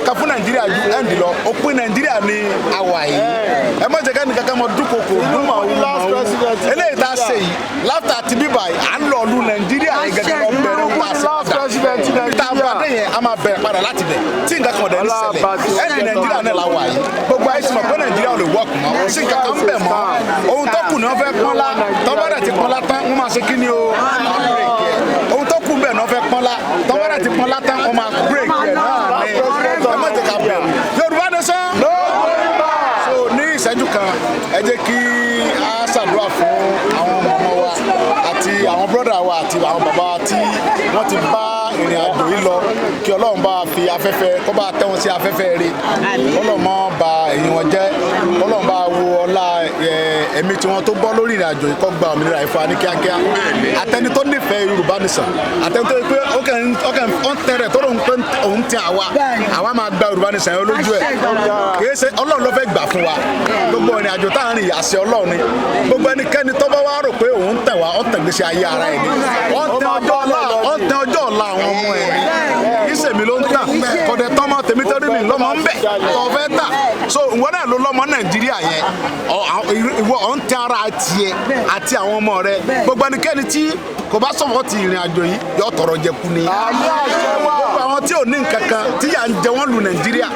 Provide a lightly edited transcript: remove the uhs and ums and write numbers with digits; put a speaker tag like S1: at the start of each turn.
S1: kankan fún Nàìjíríà ju end lọ òpin Nàìjíríà ní àwa yìí ẹ má jẹ́ ká nìkan kan mọ dúkokò dúmọ̀ eléyìí tá a ṣe yìí láfta àti bíbà yìí à ń lọ lu Nàìjíríà yìí gẹ́gẹ́ lọ bẹ̀rẹ̀ ń ta sí tá a bá dé yẹn a máa bẹ̀rẹ̀ padà láti bẹ̀ tí nǹkan kan dẹ̀ ní ṣẹlẹ̀ ẹ̀ẹ́dì Nàìjíríà náà la wà yìí gbogbo ayé sì mọ̀ pé Nàìjíríà ò lè wọ́ọ̀kù mọ́ kò sí nǹkan kan bẹ̀ mọ́ ohun tó kù ni wọ́n fẹ́ pọ́nlá tọ́bọ̀dẹ̀ ti pọ́nlá tán wọ́n máa ṣe kí ni o ohun tó kù bẹ̀ ni wọ́n fẹ́ pọ́nlá tọ́bọ̀dẹ̀ ti pọ́nlá tán wọ́n máa break ẹ̀ náà ní ẹ má jẹ́ ká bẹ̀rù Yorùbá nation so ní ìṣẹ́jú kan ẹ jẹ́ kí a ṣàdúrà fún àwọn ọmọ wa àti àwọn brọ́dà wa àti àwọn bàbá wa tí wọ́n ti bá ìrìn àjò yìí lọ kí Ọlọ́run bá fi afẹ́fẹ́ kó bá tẹ́ wọn sí afẹ́fẹ́ rí Ọlọ́run má bà èyí wọn jẹ́ Ọlọ́run bá wo ọlá ẹ̀mí tí wọ́n tó bọ́ lórí ìrìn àjò yìí kó gba òmìnira ìfọ̀ ní kíákíá àtẹni tó nífẹ̀ẹ́ Yorùbá nation àtẹni tó pé ó ń tẹ̀rẹ̀ tó lóun pé òun ti àwa máa gba Yorùbá nation yẹn lójú ẹ̀ kì í ṣe Ọlọ́run ló fẹ́ gbà fún wa gbogbo ìrìn àjò tá à ń rìn àṣẹ Ọlọ́run ni gbogbo ẹnikẹ́ni tó bá wá rò pé òun tẹ̀ wá ó tẹ̀gbésí ayé ara ẹ̀ ni ó ń tẹ ọjọ́ ọ̀la àwọn ọmọ ẹ̀ ni ìṣèmi ló ń tà kọ̀dẹ̀ tọ́mọ tèmi tẹ́rí mi lọ́mọ ń bẹ̀ tó fẹ́ tà so ìwọ náà ló lọ́mọ Nàìjíríà yẹn ìwọ ọ̀ ń tẹ ara tiẹ̀ àti àwọn ọmọ rẹ gbogbo ẹnikẹ́ni tí kò bá sọ̀rọ̀ ti ìrìn àjò yìí yóò tọrọ jẹ kú ni gbogbo àwọn tí ò ní nǹkan kan tí yà ń jẹ wọ́n lu Nàìjíríà